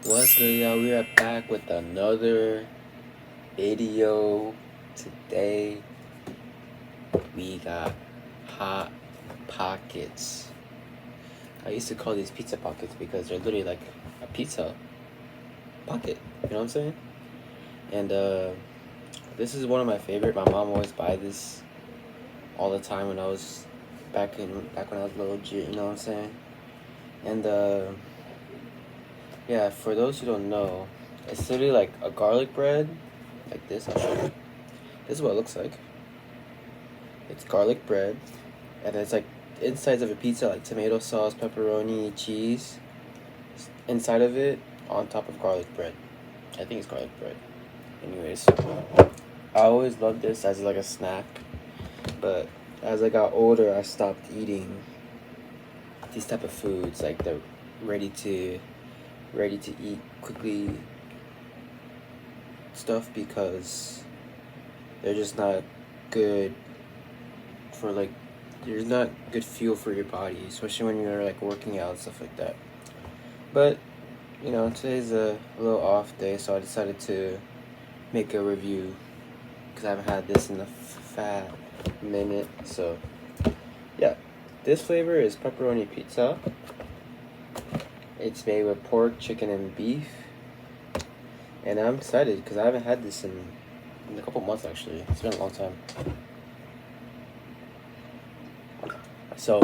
What's good, y'all? We are back with another video. Today, we got Hot Pockets. I used to call these pizza pockets because they're literally like a pizza pocket. You know what I'm saying? And this is one of my favorite. My mom always buy this all the time when I was back when I was little. You know what I'm saying? And yeah, for those who don't know, it's literally like a garlic bread, like this. I'll show you. This is what it looks like. It's garlic bread, and it's like insides of a pizza, like tomato sauce, pepperoni, cheese, inside of it, on top of garlic bread. I think it's garlic bread. Anyways, I always loved this as like a snack, but as I got older, I stopped eating these type of foods, like the ready to ready to eat quickly stuff, because they're just not good for like there's not good fuel for your body, especially when you're like working out and stuff like that. But today's a little off day, so I decided to make a review because I haven't had this in a fat minute. So yeah, this flavor is pepperoni pizza. It's made with pork, chicken, and beef, and I'm excited because I haven't had this in a couple months. Actually, it's been a long time. So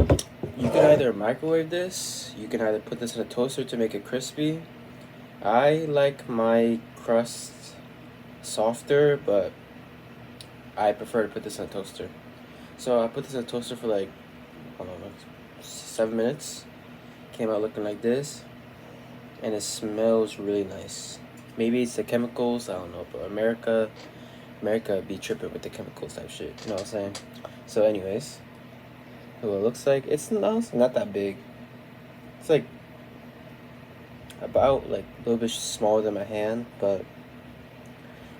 you can either microwave this, you can either put this in a toaster to make it crispy. I like my crust softer, but I prefer to put this in a toaster. So I put this in a toaster for like, I don't know, 7 minutes. Came out looking like this, and it smells really nice. Maybe it's the chemicals, I don't know, but America be tripping with the chemicals type shit. You know what I'm saying? So anyways, what it looks like, it's not that big. It's like about like a little bit smaller than my hand, but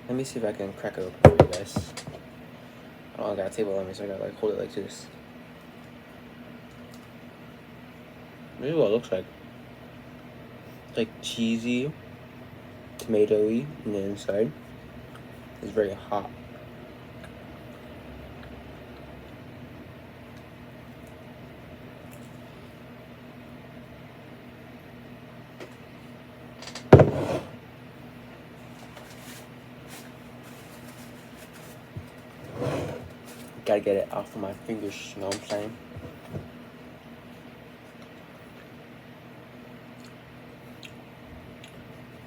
let me see if I can crack it open for you guys. Oh, I got a table on me, so I gotta like hold it like this. This is what it looks like. It's like cheesy, tomatoey on the inside. It's very hot. Gotta get it off of my fingers, you know what I'm saying?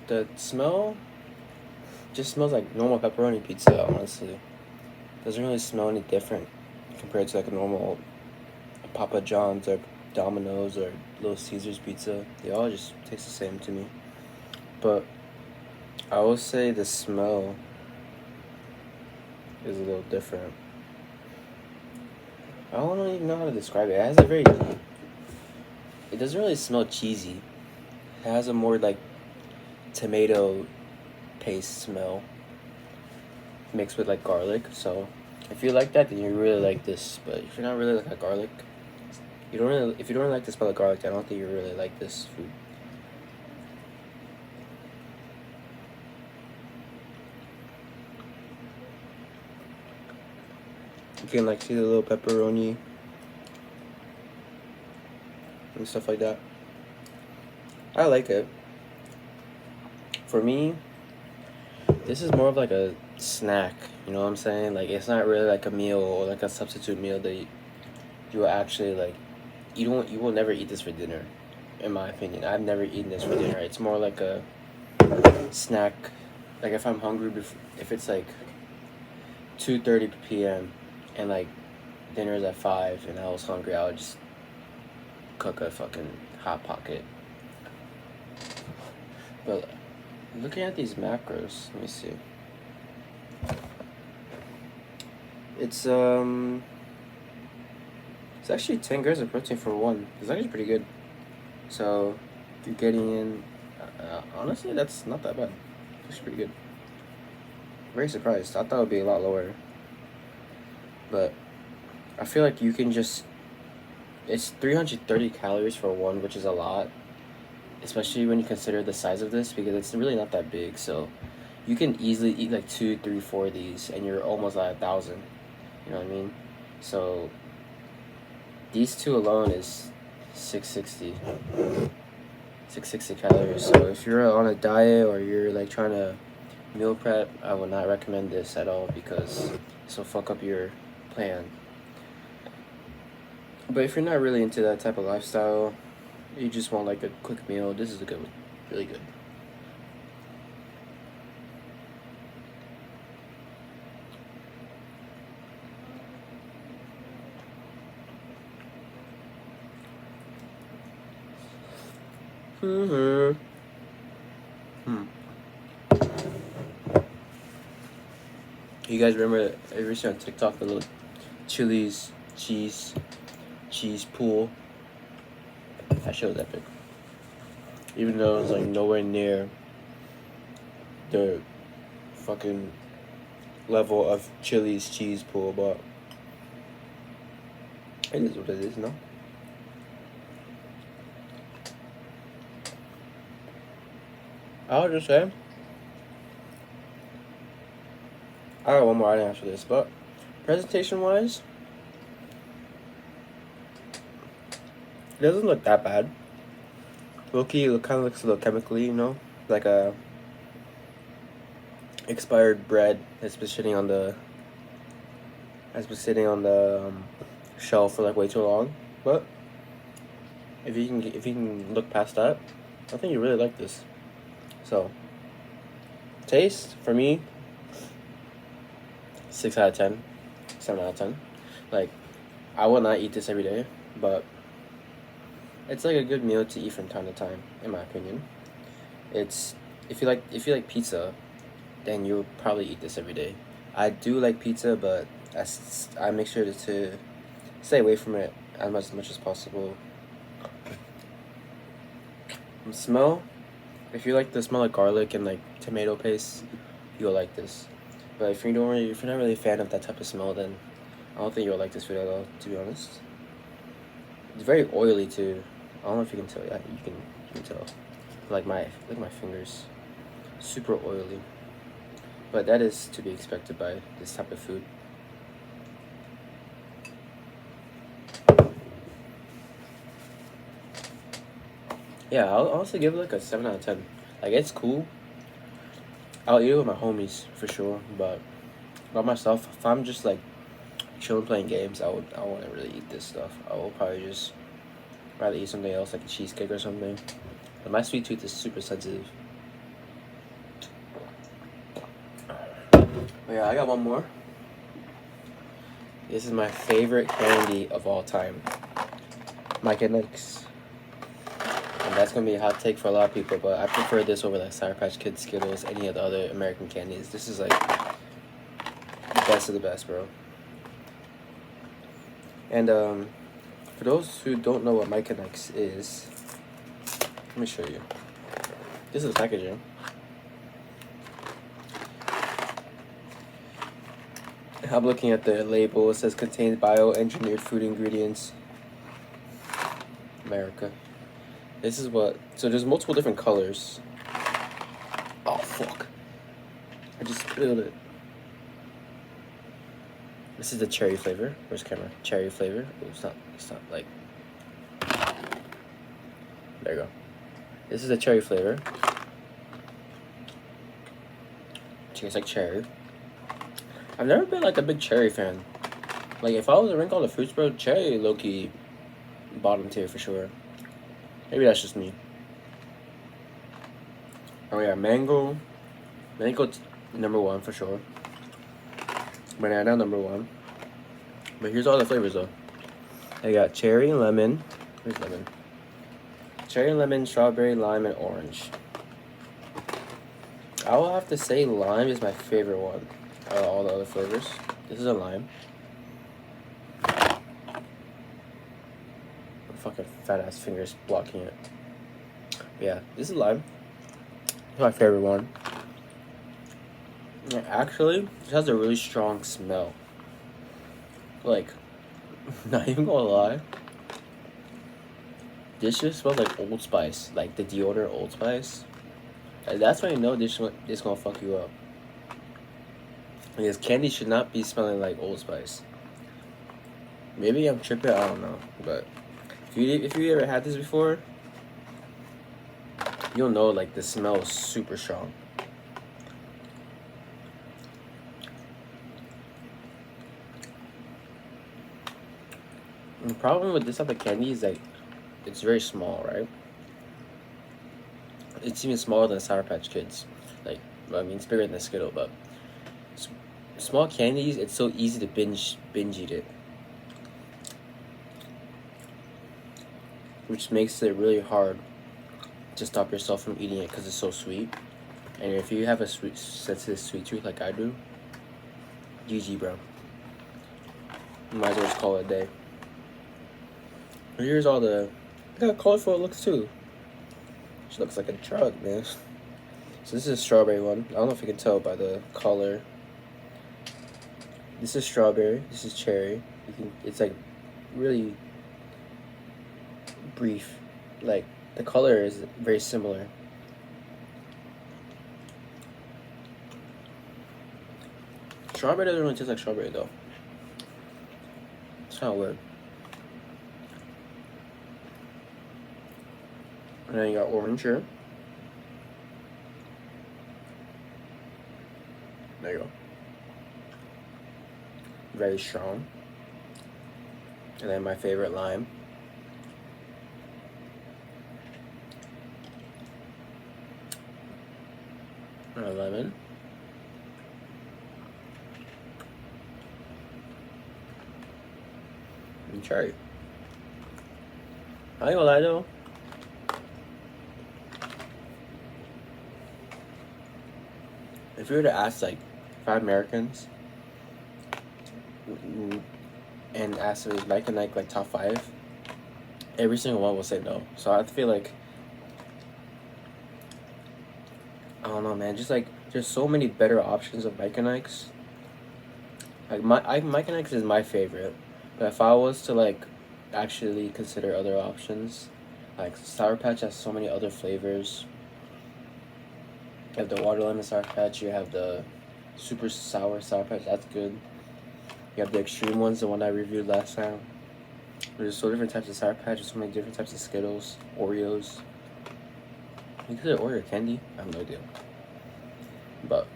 The smell just smells like normal pepperoni pizza, honestly. Doesn't really smell any different compared to like a normal Papa John's or Domino's or Little Caesars pizza. They all just taste the same to me. But I will say the smell is a little different. I don't even know how to describe it. It has a very... It doesn't really smell cheesy. It has a more like tomato paste smell mixed with like garlic. So if you like that, then you really like this. But if you're not really like a garlic, if you don't really like the smell of garlic, I don't think you really like this food. You can like see the little pepperoni and stuff like that. I like it. For me, this is more of like a snack, you know what I'm saying? Like, it's not really like a meal or like a substitute meal that you will actually like. You will never eat this for dinner, in my opinion. I've never eaten this for dinner. It's more like a snack. Like if I'm hungry, if it's like 2:30 p.m. and like dinner is at 5 and I was hungry, I would just cook a fucking hot pocket. But looking at these macros, let me see. It's actually 10 grams of protein for one. It's actually pretty good. So if you're getting in, honestly, that's not that bad. It's pretty good. Very surprised. I thought it would be a lot lower. But I feel like you can just... It's 330 calories for one, which is a lot. especially when you consider the size of this, because it's really not that big. So you can easily eat like 2, 3, 4 of these, and you're almost at 1,000. You know what I mean? So these two alone is 660. 660 calories. So if you're on a diet or you're like trying to meal prep, I would not recommend this at all because this will fuck up your plan. But if you're not really into that type of lifestyle, you just want like a quick meal, this is a good one. Really good. Mm-hmm. You guys remember I recently on TikTok the little Chili's cheese pool? That shit was epic. Even though it was like nowhere near the fucking level of Chili's cheese pool, but it is what it is, no? I'll just say I got one more item after this, but presentation wise, it doesn't look that bad. Low-key, it kind of looks a little chemically, you know? Like a expired bread that's been sitting on the shelf for like way too long. But if you can look past that, I think you really like this. So taste for me, 6 out of 10, 7 out of 10. Like I will not eat this every day, but it's like a good meal to eat from time to time, in my opinion. It's if you like pizza, then you'll probably eat this every day. I do like pizza, but I make sure to stay away from it as much as possible. And smell, if you like the smell of garlic and like tomato paste, you'll like this. But if you're not really a fan of that type of smell, then I don't think you'll like this food at all. To be honest, it's very oily too. I don't know if you can tell. Yeah, you can tell. Like my fingers, super oily. But that is to be expected by this type of food. Yeah, I'll also give it like a 7 out of 10. Like it's cool. I'll eat it with my homies for sure, but by myself, if I'm just like chilling playing games, I wouldn't really eat this stuff. I will probably just rather eat something else like a cheesecake or something. But my sweet tooth is super sensitive. But yeah, I got one more. This is my favorite candy of all time. Mike and Ike's. And that's gonna be a hot take for a lot of people, but I prefer this over like Sour Patch Kids, Skittles, any of the other American candies. This is like the best of the best, bro. And for those who don't know what Mike and Ike's is, let me show you. This is the packaging. I'm looking at the label. It says contains bioengineered food ingredients. America. This is what. So there's multiple different colors. Oh fuck! I just spilled it. This is the cherry flavor. Where's the camera? Cherry flavor. Oh, it's not like. There you go. This is the cherry flavor. Tastes like cherry. I've never been like a big cherry fan. Like if I was to rank all the fruits, bro, cherry low-key bottom tier for sure. Maybe that's just me. Oh yeah, mango. Mango number 1 for sure. Banana number 1. But here's all the flavors though. I got cherry and lemon. Where's lemon? Cherry, lemon, strawberry, lime, and orange. I will have to say lime is my favorite one out of all the other flavors. This is a lime. Fucking fat ass fingers blocking it. But yeah, this is lime. It's my favorite one. Yeah, actually, it has a really strong smell. Like, not even gonna lie. This just smells like Old Spice, like the deodorant Old Spice. Like, that's when you know this gonna fuck you up. Because candy should not be smelling like Old Spice. Maybe I'm tripping, I don't know. But if you ever had this before, you'll know like the smell is super strong. And the problem with this type of candy is like it's very small, right? It's even smaller than Sour Patch Kids. Like, I mean, it's bigger than the Skittle, but small candies, it's so easy to binge eat it, which makes it really hard to stop yourself from eating it because it's so sweet. And if you have a sensitive sweet tooth like I do, GG, bro. You might as well just call it a day. Here's all the. Look how colorful it looks too. She looks like a drug, man. So this is a strawberry one. I don't know if you can tell by the color. This is strawberry. This is cherry. It's like really brief. Like the color is very similar. Strawberry doesn't really taste like strawberry though. It's kind of weird. And then you got orange here. There you go. Very strong. And then my favorite, lime. And a lemon. And cherry. I ain't gonna lie though. If you were to ask like 5 Americans and ask them is Mike and Nike like top 5, every single one will say no. So I feel like, I don't know, man. Just like there's so many better options of Mike and Nikes. Like Mike and Nikes is my favorite, but if I was to like actually consider other options, like Sour Patch has so many other flavors. You have the water lemon Sour Patch. You have the super sour Sour Patch. That's good. You have the extreme ones, the one I reviewed last time. There's so different types of Sour Patch. There's so many different types of Skittles, Oreos. You could Oreo candy. I have no idea. But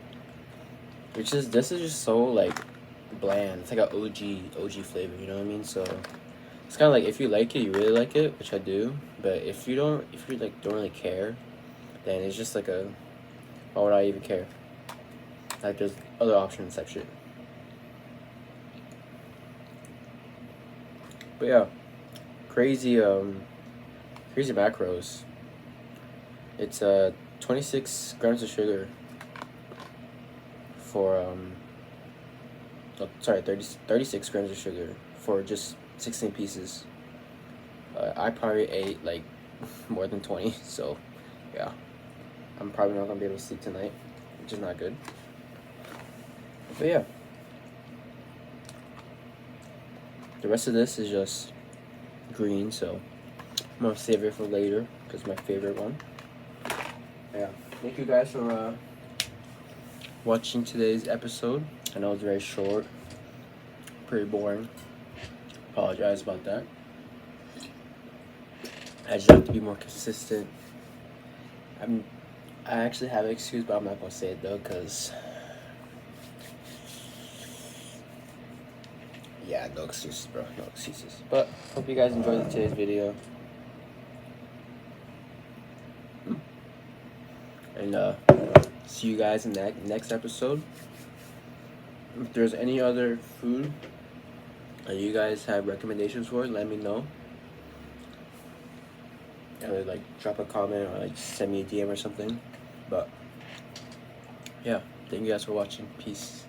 this is just so like bland. It's like an OG flavor. You know what I mean? So it's kind of like if you like it, you really like it, which I do. But if you like don't really care, then it's just like a. Why would I even care? Like, there's other options type shit. But yeah, crazy macros. It's 26 grams of sugar for 36 grams of sugar for just 16 pieces. I probably ate like more than 20, so yeah. I'm probably not gonna be able to sleep tonight, which is not good. But yeah. The rest of this is just green, so I'm gonna save it for later because it's my favorite one. Yeah. Thank you guys for watching today's episode. I know it's very short, pretty boring. Apologize about that. I just have to be more consistent. I actually have an excuse, but I'm not gonna say it though, cause yeah, no excuses, bro, no excuses. But hope you guys enjoyed today's video, and see you guys in the next episode. If there's any other food that you guys have recommendations for, let me know. Either like drop a comment or like send me a DM or something. But yeah, thank you guys for watching. Peace.